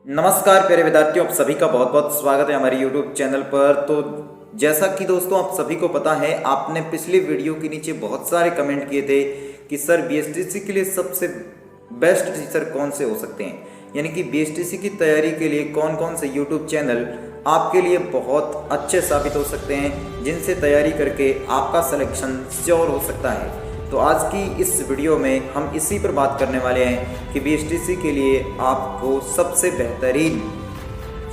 नमस्कार प्यारे विद्यार्थियों, आप सभी का बहुत बहुत स्वागत है हमारे YouTube चैनल पर। तो जैसा कि दोस्तों आप सभी को पता है, आपने पिछले वीडियो के नीचे बहुत सारे कमेंट किए थे कि सर बीएसटीसी के लिए सबसे बेस्ट टीचर कौन से हो सकते हैं, यानी कि बीएसटीसी की तैयारी के लिए कौन कौन से YouTube चैनल आपके लिए बहुत अच्छे साबित हो सकते हैं, जिनसे तैयारी करके आपका सिलेक्शन श्योर हो सकता है। तो आज की इस वीडियो में हम इसी पर बात करने वाले हैं कि बीएसटीसी के लिए आपको सबसे बेहतरीन,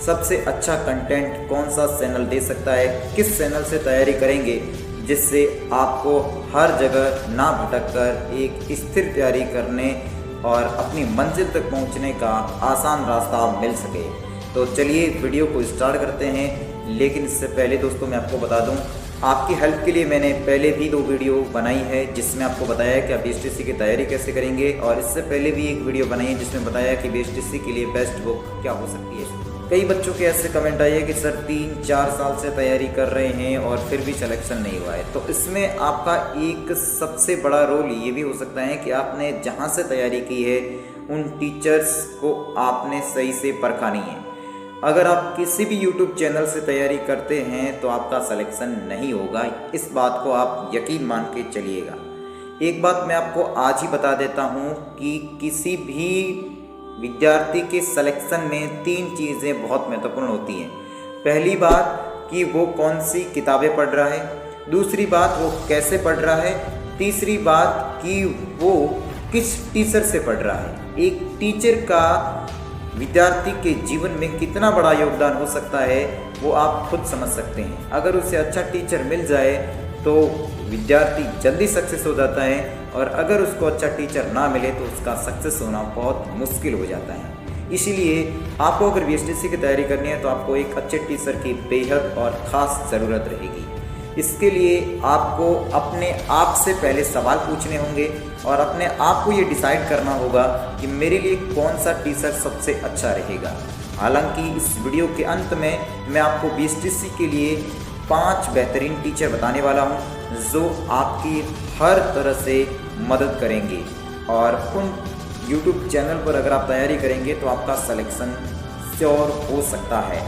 सबसे अच्छा कंटेंट कौन सा चैनल दे सकता है, किस चैनल से तैयारी करेंगे जिससे आपको हर जगह ना भटक कर एक स्थिर तैयारी करने और अपनी मंजिल तक पहुंचने का आसान रास्ता मिल सके। तो चलिए वीडियो को स्टार्ट करते हैं। लेकिन इससे पहले दोस्तों मैं आपको बता दूं, आपकी हेल्प के लिए मैंने पहले भी 2 वीडियो बनाई है जिसमें आपको बताया कि आप बीएसटीसी की तैयारी कैसे करेंगे, और इससे पहले भी एक वीडियो बनाई है जिसमें बताया कि बीएसटीसी के लिए बेस्ट बुक क्या हो सकती है। कई बच्चों के ऐसे कमेंट आए कि सर 3-4 साल से तैयारी कर रहे हैं और फिर भी सिलेक्शन नहीं हुआ है। तो इसमें आपका एक सबसे बड़ा रोल ये भी हो सकता है कि आपने जहाँ से तैयारी की है उन टीचर्स को आपने सही से परखा नहीं है। अगर आप किसी भी YouTube चैनल से तैयारी करते हैं तो आपका सिलेक्शन नहीं होगा, इस बात को आप यकीन मान के चलिएगा। एक बात मैं आपको आज ही बता देता हूँ कि किसी भी विद्यार्थी के सिलेक्शन में 3 चीज़ें बहुत महत्वपूर्ण होती हैं। पहली बात कि वो कौन सी किताबें पढ़ रहा है, दूसरी बात वो कैसे पढ़ रहा है, तीसरी बात कि वो किस टीचर से पढ़ रहा है। एक टीचर का विद्यार्थी के जीवन में कितना बड़ा योगदान हो सकता है वो आप खुद समझ सकते हैं। अगर उसे अच्छा टीचर मिल जाए तो विद्यार्थी जल्दी सक्सेस हो जाता है, और अगर उसको अच्छा टीचर ना मिले तो उसका सक्सेस होना बहुत मुश्किल हो जाता है। इसीलिए आपको अगर बीएसटीसी की तैयारी करनी है तो आपको एक अच्छे टीचर की बेहद और ख़ास ज़रूरत रहेगी। इसके लिए आपको अपने आप से पहले सवाल पूछने होंगे और अपने आप को ये डिसाइड करना होगा कि मेरे लिए कौन सा टीचर सबसे अच्छा रहेगा। हालांकि इस वीडियो के अंत में मैं आपको बीएसटीसी के लिए 5 बेहतरीन टीचर बताने वाला हूं जो आपकी हर तरह से मदद करेंगे, और उन YouTube चैनल पर अगर आप तैयारी करेंगे तो आपका सिलेक्शन श्योर हो सकता है।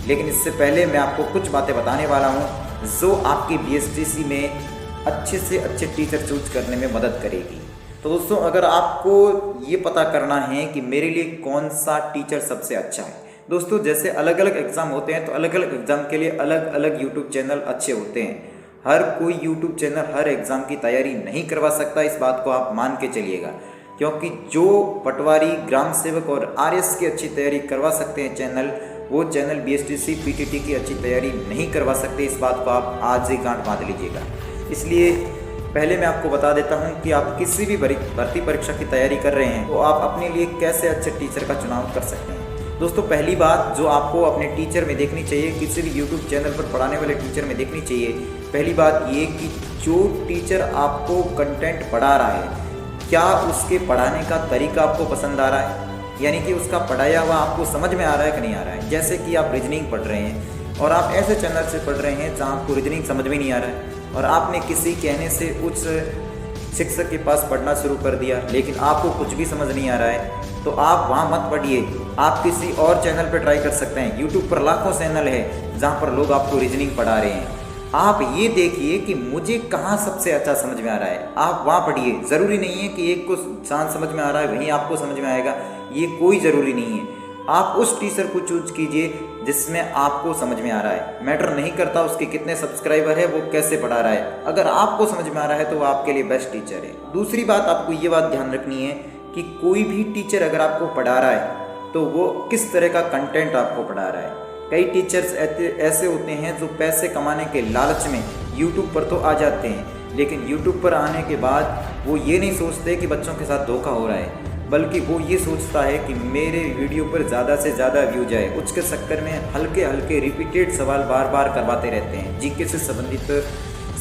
लेकिन इससे पहले मैं आपको कुछ बातें बताने वाला हूं जो आपकी बीएसटीसी में अच्छे से अच्छे टीचर चूज करने में मदद करेगी। तो दोस्तों, अगर आपको ये पता करना है कि मेरे लिए कौन सा टीचर सबसे अच्छा है, दोस्तों जैसे अलग अलग एग्ज़ाम होते हैं तो अलग अलग एग्ज़ाम के लिए अलग अलग यूट्यूब चैनल अच्छे होते हैं। हर कोई यूट्यूब चैनल हर एग्ज़ाम की तैयारी नहीं करवा सकता, इस बात को आप मान के चलिएगा। क्योंकि जो पटवारी, ग्राम सेवक और आरएस की अच्छी तैयारी करवा सकते हैं चैनल, वो चैनल बीएसटीसी पीटीटी की अच्छी तैयारी नहीं करवा सकते। इस बात को आप आज ही गांठ बांध लीजिएगा। इसलिए पहले मैं आपको बता देता हूं कि आप किसी भी भर्ती परीक्षा की तैयारी कर रहे हैं तो आप अपने लिए कैसे अच्छे टीचर का चुनाव कर सकते हैं। दोस्तों, पहली बात जो आपको अपने टीचर में देखनी चाहिए, किसी भी यूट्यूब चैनल पर पढ़ाने वाले टीचर में देखनी चाहिए, पहली बात ये कि जो टीचर आपको कंटेंट पढ़ा रहा है, क्या उसके पढ़ाने का तरीका आपको पसंद आ रहा है, यानी कि उसका पढ़ाया हुआ आपको समझ में आ रहा है कि नहीं आ रहा है। जैसे कि आप रीजनिंग पढ़ रहे हैं और आप ऐसे चैनल से पढ़ रहे हैं जहाँ आपको रीजनिंग समझ में नहीं आ रहा है, और आपने किसी कहने से उच्च शिक्षक के पास पढ़ना शुरू कर दिया लेकिन आपको कुछ भी समझ नहीं आ रहा है, तो आप वहाँ मत पढ़िए, आप किसी और चैनल पर ट्राई कर सकते हैं। यूट्यूब पर लाखों चैनल है जहाँ पर लोग आपको रीजनिंग पढ़ा रहे हैं। आप ये देखिए कि मुझे कहाँ सबसे अच्छा समझ में आ रहा है, आप वहाँ पढ़िए। ज़रूरी नहीं है कि एक को जहाँ समझ में आ रहा है वहीं आपको समझ में आएगा, ये कोई ज़रूरी नहीं है। आप उस टीचर को चूज कीजिए जिसमें आपको समझ में आ रहा है। मैटर नहीं करता उसके कितने सब्सक्राइबर है, वो कैसे पढ़ा रहा है, अगर आपको समझ में आ रहा है तो वो आपके लिए बेस्ट टीचर है। दूसरी बात आपको ये बात ध्यान रखनी है कि कोई भी टीचर अगर आपको पढ़ा रहा है तो वो किस तरह का कंटेंट आपको पढ़ा रहा है। कई टीचर्स ऐसे होते हैं जो पैसे कमाने के लालच में यूट्यूब पर तो आ जाते हैं, लेकिन यूट्यूब पर आने के बाद वो ये नहीं सोचते कि बच्चों के साथ धोखा हो रहा है, बल्कि वो ये सोचता है कि मेरे वीडियो पर ज़्यादा से ज़्यादा व्यू जाए। उसके चक्कर में हल्के हल्के रिपीटेड सवाल बार बार करवाते रहते हैं। जीके से संबंधित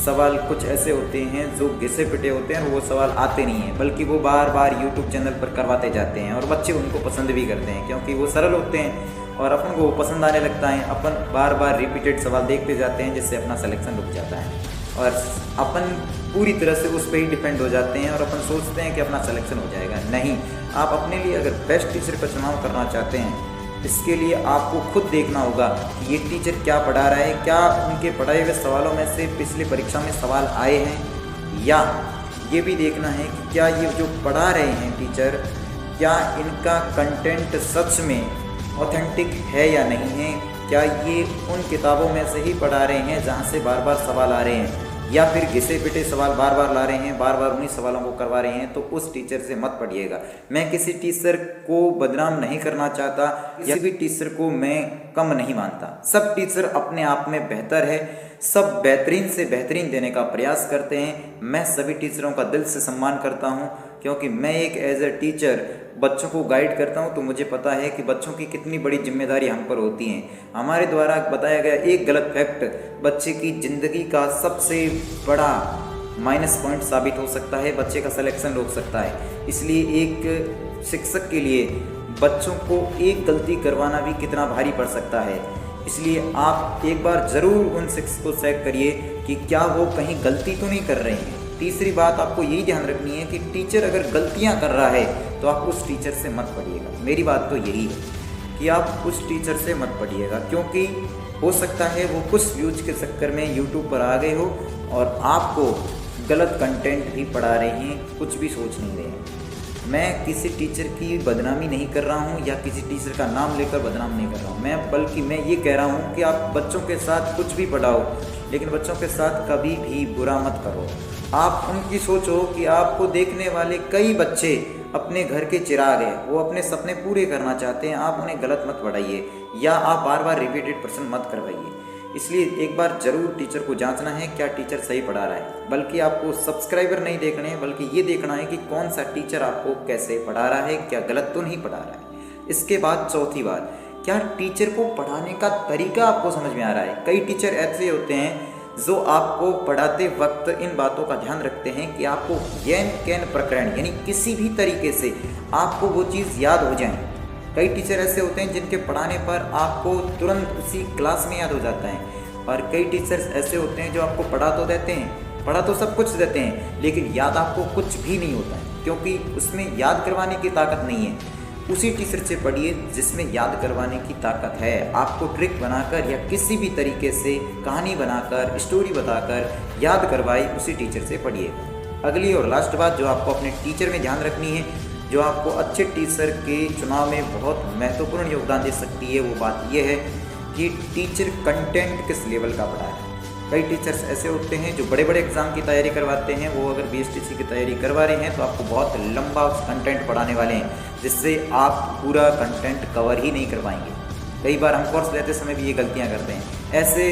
सवाल कुछ ऐसे होते हैं जो घिसे पिटे होते हैं, वो सवाल आते नहीं हैं, बल्कि वो बार बार यूट्यूब चैनल पर करवाते जाते हैं, और बच्चे उनको पसंद भी करते हैं क्योंकि वो सरल होते हैं और अपन को पसंद आने लगता है। अपन बार बार रिपीटेड सवाल देखते जाते हैं जिससे अपना सिलेक्शन रुक जाता है, और अपन पूरी तरह से उस पर ही डिपेंड हो जाते हैं और अपन सोचते हैं कि अपना सिलेक्शन हो जाएगा। नहीं, आप अपने लिए अगर बेस्ट टीचर का चुनाव करना चाहते हैं इसके लिए आपको खुद देखना होगा कि ये टीचर क्या पढ़ा रहा है, क्या उनके पढ़ाए हुए सवालों में से पिछली परीक्षा में सवाल आए हैं, या ये भी देखना है कि क्या ये जो पढ़ा रहे हैं टीचर, क्या इनका कंटेंट सच में ऑथेंटिक है या नहीं है, क्या ये उन किताबों में से ही पढ़ा रहे हैं जहाँ से बार बार सवाल आ रहे हैं, या फिर घिसे पिटे सवाल बार बार ला रहे हैं, बार बार उन्हीं सवालों को करवा रहे हैं। तो उस टीचर से मत पढ़िएगा। मैं किसी टीचर को बदनाम नहीं करना चाहता, किसी भी टीचर को मैं कम नहीं मानता। सब टीचर अपने आप में बेहतर है, सब बेहतरीन से बेहतरीन देने का प्रयास करते हैं। मैं सभी टीचरों का दिल से सम्मान करता हूँ, क्योंकि मैं एक एज ए टीचर बच्चों को गाइड करता हूं, तो मुझे पता है कि बच्चों की कितनी बड़ी जिम्मेदारी हम पर होती है। हमारे द्वारा बताया गया एक गलत फैक्ट बच्चे की ज़िंदगी का सबसे बड़ा माइनस पॉइंट साबित हो सकता है, बच्चे का सिलेक्शन रोक सकता है। इसलिए एक शिक्षक के लिए बच्चों को एक गलती करवाना भी कितना भारी पड़ सकता है। इसलिए आप एक बार ज़रूर उन शिक्षक को चेक करिए कि क्या वो कहीं गलती तो नहीं कर रहे हैं। तीसरी बात आपको यही ध्यान रखनी है कि टीचर अगर गलतियां कर रहा है तो आप उस टीचर से मत पढ़िएगा। मेरी बात तो यही है कि आप उस टीचर से मत पढ़िएगा, क्योंकि हो सकता है वो कुछ व्यूज के चक्कर में यूट्यूब पर आ गए हो और आपको गलत कंटेंट भी पढ़ा रहे हैं, कुछ भी सोच नहीं रहे हैं। मैं किसी टीचर की बदनामी नहीं कर रहा हूँ या किसी टीचर का नाम लेकर बदनाम नहीं कर रहा हूँ, बल्कि मैं ये कह रहा हूँ कि आप बच्चों के साथ कुछ भी पढ़ाओ, लेकिन बच्चों के साथ कभी भी बुरा मत करो। आप उनकी सोचो कि आपको देखने वाले कई बच्चे अपने घर के चिराग हैं, वो अपने सपने पूरे करना चाहते हैं। आप उन्हें गलत मत पढ़ाइए या आप बार बार रिपीटेड प्रश्न मत करवाइए। इसलिए एक बार ज़रूर टीचर को जांचना है क्या टीचर सही पढ़ा रहा है। बल्कि आपको सब्सक्राइबर नहीं देखने हैं, बल्कि ये देखना है कि कौन सा टीचर आपको कैसे पढ़ा रहा है, क्या गलत तो नहीं पढ़ा रहा है। इसके बाद चौथी बात, क्या टीचर को पढ़ाने का तरीका आपको समझ में आ रहा है। कई टीचर ऐसे होते हैं जो आपको पढ़ाते वक्त इन बातों का ध्यान रखते हैं कि आपको यैन कैन प्रकरण यानी किसी भी तरीके से आपको वो चीज़ याद हो जाए। कई टीचर ऐसे होते हैं जिनके पढ़ाने पर आपको तुरंत उसी क्लास में याद हो जाता है, और कई टीचर्स ऐसे होते हैं जो आपको पढ़ा तो देते हैं, पढ़ा तो सब कुछ देते हैं, लेकिन याद आपको कुछ भी नहीं होता है, क्योंकि उसमें याद करवाने की ताकत नहीं है। उसी टीचर से पढ़िए जिसमें याद करवाने की ताकत है। आपको ट्रिक बनाकर या किसी भी तरीके से कहानी बनाकर, स्टोरी बताकर याद करवाई, उसी टीचर से पढ़िए। अगली और लास्ट बात जो आपको अपने टीचर में ध्यान रखनी है, जो आपको अच्छे टीचर के चुनाव में बहुत महत्वपूर्ण योगदान दे सकती है, वो बात यह है कि टीचर कंटेंट किस लेवल का पढ़ा है। कई टीचर्स ऐसे होते हैं जो बड़े बड़े एग्जाम की तैयारी करवाते हैं, वो अगर बीएसटीसी की तैयारी करवा रहे हैं तो आपको बहुत लंबा कंटेंट पढ़ाने वाले हैं, जिससे आप पूरा कंटेंट कवर ही नहीं कर पाएंगे। कई बार हम कोर्स लेते समय भी ये गलतियां करते हैं। ऐसे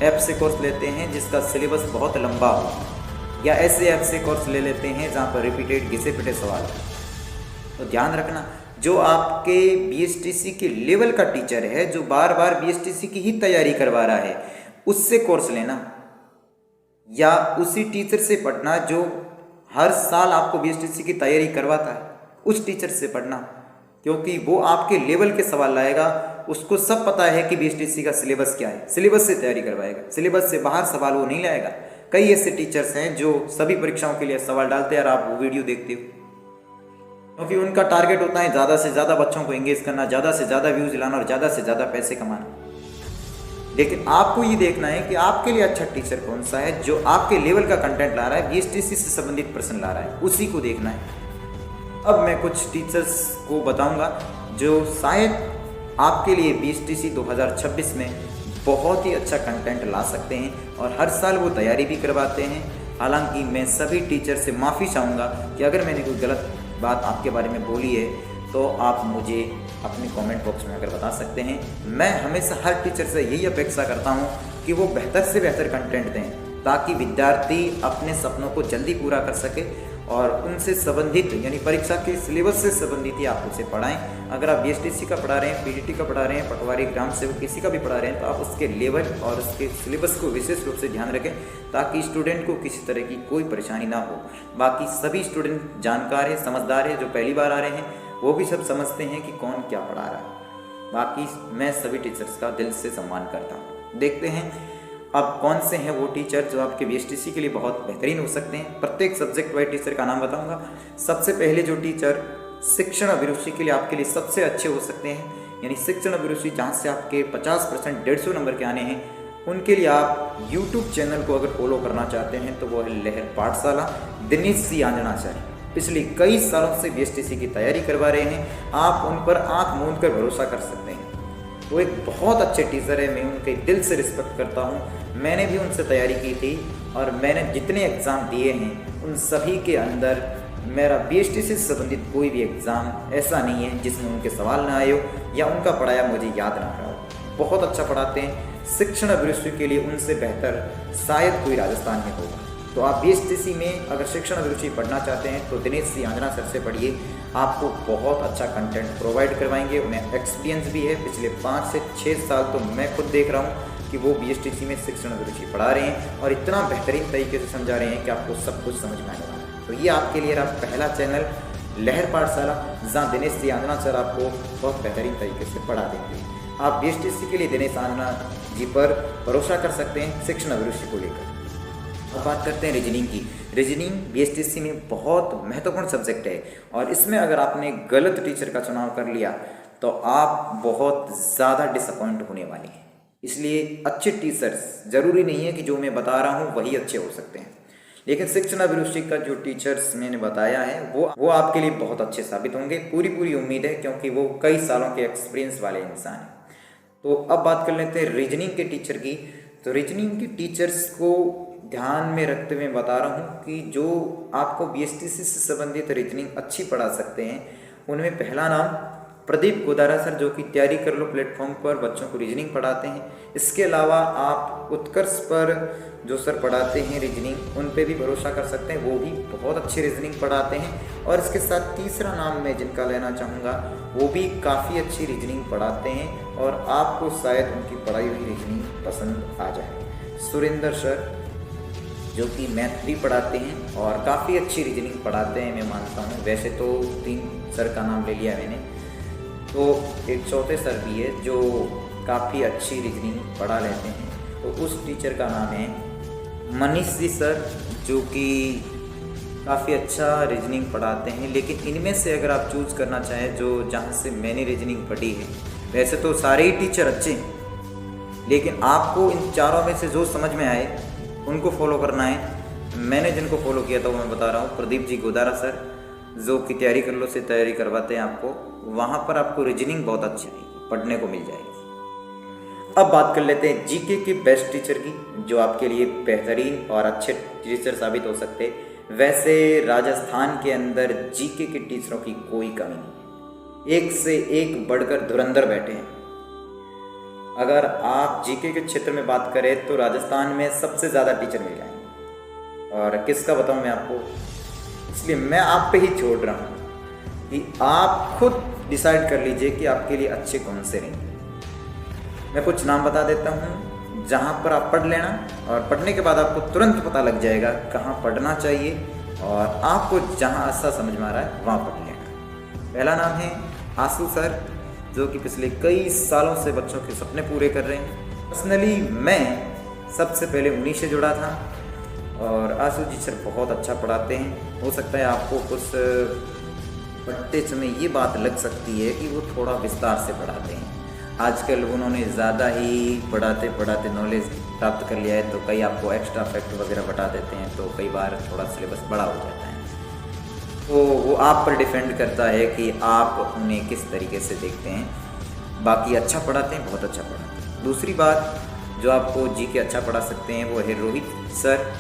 ऐप से कोर्स लेते हैं जिसका सिलेबस बहुत लंबा हो, या ऐसे ऐप से कोर्स ले लेते हैं जहाँ पर रिपीटेड घिसे पिटे सवाल हो। तो ध्यान रखना, जो आपके बीएसटीसी के लेवल का टीचर है, जो बार बार बीएसटीसी की ही तैयारी करवा रहा है, उससे कोर्स लेना, या उसी टीचर से पढ़ना जो हर साल आपको बीएसटीसी की तैयारी करवाता है, उस टीचर से पढ़ना, क्योंकि वो आपके लेवल के सवाल लाएगा। उसको सब पता है कि बीएसटीसी का सिलेबस क्या है, सिलेबस से तैयारी करवाएगा, सिलेबस से बाहर सवाल वो नहीं लाएगा। कई ऐसे टीचर्स हैं जो सभी परीक्षाओं के लिए सवाल डालते हैं और आप वो वीडियो देखते हो, क्योंकि उनका टारगेट होता है ज़्यादा से ज़्यादा बच्चों को एंगेज करना, ज़्यादा से ज़्यादा व्यूज़ लाना और ज़्यादा से ज़्यादा पैसे कमाना। लेकिन आपको ये देखना है कि आपके लिए अच्छा टीचर कौन सा है, जो आपके लेवल का कंटेंट ला रहा है, बीएसटीसी से संबंधित प्रश्न ला रहा है, उसी को देखना है। अब मैं कुछ टीचर्स को बताऊंगा जो शायद आपके लिए बीएसटीसी 2026 में बहुत ही अच्छा कंटेंट ला सकते हैं, और हर साल वो तैयारी भी करवाते हैं। हालांकि मैं सभी टीचर से माफ़ी चाहूँगा कि अगर मैंने कोई गलत बात आपके बारे में बोली है तो आप मुझे अपने कमेंट बॉक्स में अगर बता सकते हैं। मैं हमेशा हर टीचर से यही अपेक्षा करता हूं कि वो बेहतर से बेहतर कंटेंट दें, ताकि विद्यार्थी अपने सपनों को जल्दी पूरा कर सके, और उनसे संबंधित यानी परीक्षा के सिलेबस से संबंधित ही आप उसे पढ़ाएं। अगर आप बीएसटीसी का पढ़ा रहे हैं, पीजीटी का पढ़ा रहे हैं, पटवारी ग्राम सेवक किसी का भी पढ़ा रहे हैं, तो आप उसके लेवल और उसके सिलेबस को विशेष रूप से ध्यान रखें, ताकि स्टूडेंट को किसी तरह की कोई परेशानी ना हो। बाकी सभी स्टूडेंट जानकार है, समझदार है, जो पहली बार आ रहे हैं वो भी सब समझते हैं कि कौन क्या पढ़ा रहा है। बाकी मैं सभी टीचर्स का दिल से सम्मान करता हूँ। देखते हैं अब कौन से हैं वो टीचर जो आपके बीएसटीसी के लिए बहुत बेहतरीन हो सकते हैं। प्रत्येक सब्जेक्ट वाइज टीचर का नाम बताऊंगा। सबसे पहले जो टीचर शिक्षण अभिरुचि के लिए आपके लिए सबसे अच्छे हो सकते हैं, यानी शिक्षण अभिरुचि जहाँ से आपके 50% 150 नंबर के आने हैं, उनके लिए आप YouTube चैनल को अगर फॉलो करना चाहते हैं तो वो है लहर पाठशाला। दिनेश सी आंजना सर पिछले कई सालों से BSTC की तैयारी करवा रहे हैं, आप उन पर आंख मूंद कर भरोसा कर सकते हैं। वो एक बहुत अच्छे टीचर है, मैं उनके दिल से रिस्पेक्ट करता हूँ। मैंने भी उनसे तैयारी की थी और मैंने जितने एग्ज़ाम दिए हैं उन सभी के अंदर मेरा BSTC से संबंधित कोई भी एग्ज़ाम ऐसा नहीं है जिसमें उनके सवाल ना आए हो या उनका पढ़ाया मुझे याद ना रहा हो। बहुत अच्छा पढ़ाते हैं, शिक्षण अभिरुचि के लिए उनसे बेहतर शायद कोई राजस्थान में होगा। तो आप BSTC में अगर शिक्षण अभिरुचि पढ़ना चाहते हैं तो दिनेश सी आंजना सर से पढ़िए, आपको बहुत अच्छा कंटेंट प्रोवाइड करवाएंगे। उन्हें एक्सपीरियंस भी है, पिछले 5 से 6 साल तो मैं खुद देख रहा हूँ कि वो BSTC में शिक्षण अभिरुचि पढ़ा रहे हैं और इतना बेहतरीन तरीके से समझा रहे हैं कि आपको सब कुछ समझ में आने वाला है। तो ये आपके लिए रहा पहला चैनल लहर पाठशाला, जहाँ दिनेश सी आंजना सर आपको बहुत बेहतरीन तरीके से पढ़ा देंगे। आप BSTC के लिए दिनेश आंजना जी पर भरोसा कर सकते हैं शिक्षण अभिरुचि को लेकर। अब बात करते हैं रीजनिंग की। रीजनिंग BSTC में बहुत महत्वपूर्ण सब्जेक्ट है और इसमें अगर आपने गलत टीचर का चुनाव कर लिया तो आप बहुत ज़्यादा डिसअपॉइंट होने वाले हैं। इसलिए अच्छे टीचर्स, ज़रूरी नहीं है कि जो मैं बता रहा हूँ वही अच्छे हो सकते हैं, लेकिन शिक्षण अभिरुचि का जो टीचर्स मैंने बताया है वो आपके लिए बहुत अच्छे साबित होंगे। पूरी उम्मीद है, क्योंकि वो कई सालों के एक्सपीरियंस वाले इंसान हैं। तो अब बात कर लेते हैं रीजनिंग के टीचर की। तो रीजनिंग के टीचर्स को ध्यान में रखते हुए बता रहा हूँ कि जो आपको BSTC से संबंधित रीजनिंग अच्छी पढ़ा सकते हैं, उनमें पहला नाम प्रदीप गोदारा सर, जो कि तैयारी कर लो प्लेटफॉर्म पर बच्चों को रीजनिंग पढ़ाते हैं। इसके अलावा आप उत्कर्ष पर जो सर पढ़ाते हैं रीजनिंग, उन पे भी भरोसा कर सकते हैं, वो भी बहुत अच्छी रीजनिंग पढ़ाते हैं। और इसके साथ तीसरा नाम मैं जिनका लेना चाहूँगा, वो भी काफ़ी अच्छी रीजनिंग पढ़ाते हैं और आपको शायद उनकी पढ़ाई हुई रीजनिंग पसंद आ जाए। सुरेंद्र सर, जो कि मैथ भी पढ़ाते हैं और काफ़ी अच्छी रीजनिंग पढ़ाते हैं, मैं मानता हूँ। वैसे तो 3 सर का नाम ले लिया मैंने, तो एक चौथे सर भी है जो काफ़ी अच्छी रीजनिंग पढ़ा लेते हैं। तो उस टीचर का नाम है मनीष जी सर, जो कि काफ़ी अच्छा रीजनिंग पढ़ाते हैं। लेकिन इनमें से अगर आप चूज़ करना चाहें, जो जहाँ से मैंने रीजनिंग पढ़ी है, वैसे तो सारे ही टीचर अच्छे हैं, लेकिन आपको इन चारों में से जो समझ में आए उनको फॉलो करना है। मैंने जिनको फॉलो किया था वो मैं बता रहा हूँ। प्रदीप जी गोदारा सर, जो कि तैयारी कर लो से तैयारी करवाते हैं आपको, वहाँ पर आपको रीजनिंग बहुत अच्छी पढ़ने को मिल जाएगी। अब बात कर लेते हैं जीके के बेस्ट टीचर की, जो आपके लिए बेहतरीन और अच्छे टीचर साबित हो सकते हैं। वैसे राजस्थान के अंदर जीके के टीचरों की कोई कमी नहीं, एक से एक बढ़कर धुरंधर बैठे हैं। अगर आप जीके के क्षेत्र में बात करें तो राजस्थान में सबसे ज़्यादा टीचर मिल जाएंगे, और किसका बताऊं मैं आपको, इसलिए मैं आप पे ही छोड़ रहा हूं कि आप खुद डिसाइड कर लीजिए कि आपके लिए अच्छे कौन से रहेंगे। मैं कुछ नाम बता देता हूं, जहां पर आप पढ़ लेना और पढ़ने के बाद आपको तुरंत पता लग जाएगा कहां पढ़ना चाहिए, और आपको जहां अच्छा समझ में आ रहा है वहां पढ़ लेना। पहला नाम है आंसू सर, जो कि पिछले कई सालों से बच्चों के सपने पूरे कर रहे हैं। पर्सनली मैं सबसे पहले उन्हीं से जुड़ा था, और आंसू जी सर बहुत अच्छा पढ़ाते हैं। हो सकता है आपको कुछ पढ़ते समय ये बात लग सकती है कि वो थोड़ा विस्तार से पढ़ाते हैं। आजकल उन्होंने ज़्यादा ही पढ़ाते पढ़ाते नॉलेज प्राप्त कर लिया है, तो कई आपको एक्स्ट्रा फैक्ट वगैरह बता देते हैं, तो कई बार थोड़ा सिलेबस बड़ा हो जाता है। तो वो आप पर डिपेंड करता है कि आप उन्हें किस तरीके से देखते हैं। बाकी अच्छा पढ़ाते हैं, बहुत अच्छा पढ़ाते हैं। दूसरी बात, जो आपको जीके अच्छा पढ़ा सकते हैं वो है रोहित सर,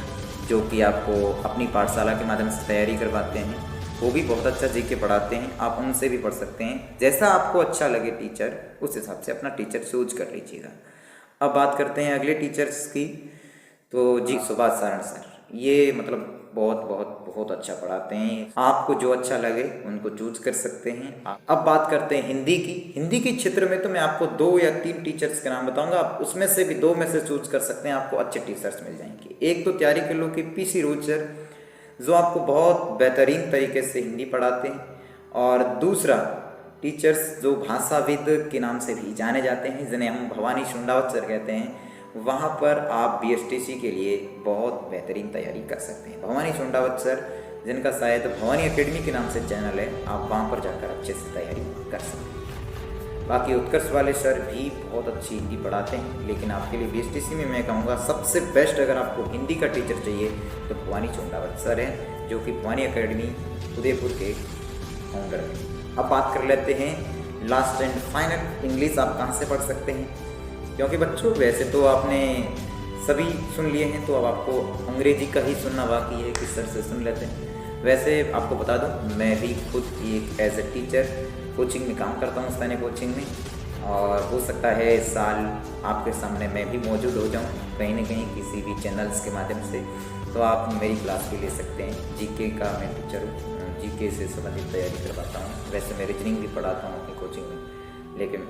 जो कि आपको अपनी पाठशाला के माध्यम से तैयारी करवाते हैं। वो भी बहुत अच्छा जीके पढ़ाते हैं, आप उनसे भी पढ़ सकते हैं। जैसा आपको अच्छा लगे टीचर, उस हिसाब से अपना टीचर चूज कर लीजिएगा। अब बात करते हैं अगले टीचर्स की। तो जी सुभाष सारण सर, ये मतलब बहुत अच्छा पढ़ाते हैं। आपको जो अच्छा लगे उनको चूज कर सकते हैं। अब बात करते हैं हिंदी की। हिंदी के क्षेत्र में तो मैं आपको 2 या 3 टीचर्स के नाम बताऊंगा, आप उसमें से भी 2 में से चूज कर सकते हैं, आपको अच्छे टीचर्स मिल जाएंगे। एक तो तैयारी कर लो कि PC रोज सर, जो आपको बहुत बेहतरीन तरीके से हिंदी पढ़ाते हैं, और दूसरा टीचर्स जो भाषाविद के नाम से भी जाने जाते हैं, जिन्हें हम भवानी शुंडावत सर कहते हैं। वहाँ पर आप BSTC के लिए बहुत बेहतरीन तैयारी कर सकते हैं। भवानी शुंडावत सर, जिनका शायद भवानी एकेडमी के नाम से चैनल है, आप वहाँ पर जाकर अच्छे से तैयारी कर सकते हैं। बाकी उत्कर्ष वाले सर भी बहुत अच्छी हिंदी पढ़ाते हैं, लेकिन आपके लिए बीएसटीसी में मैं कहूँगा सबसे बेस्ट अगर आपको हिंदी का टीचर चाहिए तो भवानी चोंडावत सर हैं, जो कि भवानी एकेडमी उदयपुर के फाउंडर हैं। अब बात कर लेते हैं लास्ट एंड फाइनल, इंग्लिश आप कहाँ से पढ़ सकते हैं। क्योंकि बच्चों वैसे तो आपने सभी सुन लिए हैं, तो अब आपको अंग्रेजी का ही सुनना बाकी है कि सर से सुन लेते हैं। वैसे आपको बता दूं, मैं भी खुद एक एज ए टीचर कोचिंग में काम करता हूँ, सैनिक कोचिंग में, और हो सकता है इस साल आपके सामने मैं भी मौजूद हो जाऊँ कहीं ना कहीं किसी भी चैनल्स के माध्यम से, तो आप मेरी क्लास भी ले सकते हैं। जीके का मैं टीचर हूँ, जीके से संबंधित तैयारी करवाता हूँ। वैसे मैं रीजनिंग भी पढ़ाता हूँ अपनी कोचिंग में, लेकिन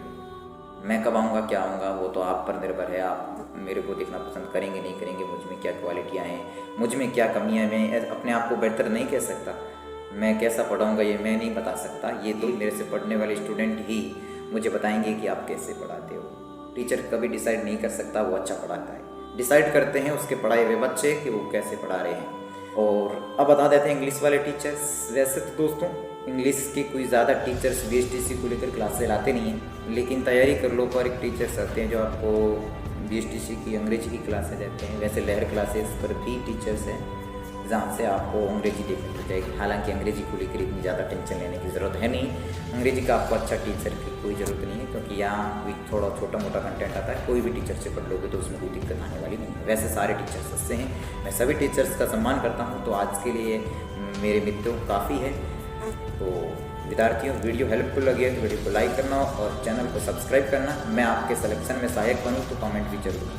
मैं कब आऊँगा क्या आऊँगा वो तो आप पर निर्भर है। आप मेरे को देखना पसंद करेंगे नहीं करेंगे, मुझ में क्या क्वालिटियाँ हैं, मुझ में क्या कमियाँ हैं। मैं अपने आप को बेहतर नहीं कह सकता, मैं कैसा पढ़ाऊँगा ये मैं नहीं बता सकता, ये तो मेरे से पढ़ने वाले स्टूडेंट ही मुझे बताएंगे कि आप कैसे पढ़ाते हो। टीचर कभी डिसाइड नहीं कर सकता वो अच्छा पढ़ाता है, डिसाइड करते हैं उसके पढ़ाए हुए बच्चे कि वो कैसे पढ़ा रहे हैं। और अब बता देते हैं इंग्लिश वाले टीचर्स। वैसे तो दोस्तों इंग्लिश के कोई ज़्यादा टीचर्स बीएसटीसी को लेकर क्लासें लाते नहीं हैं, लेकिन तैयारी कर लो पर एक टीचर्स आते हैं जो आपको बीएसटीसी की अंग्रेजी की क्लासें देते हैं। वैसे लहर क्लासेस पर भी टीचर्स हैं जहाँ से आपको अंग्रेजी देखने को जाएगी। हालांकि अंग्रेजी को लेकर इतनी ज़्यादा टेंशन लेने की ज़रूरत है नहीं, अंग्रेजी का आपको अच्छा टीचर की कोई ज़रूरत नहीं है, क्योंकि यहाँ भी थोड़ा छोटा मोटा कंटेंट आता है, कोई भी टीचर से पढ़ लोगे तो उसमें कोई दिक्कत आने वाली नहीं है। वैसे सारे टीचर्स अच्छे हैं, मैं सभी टीचर्स का सम्मान करता हूँ। तो आज के लिए मेरे मित्रों काफ़ी है। तो विद्यार्थियों, वीडियो हेल्पफुल लगी है तो वीडियो को लाइक करना और चैनल को सब्सक्राइब करना। मैं आपके सिलेक्शन में सहायक बनूँ तो कमेंट भी जरूर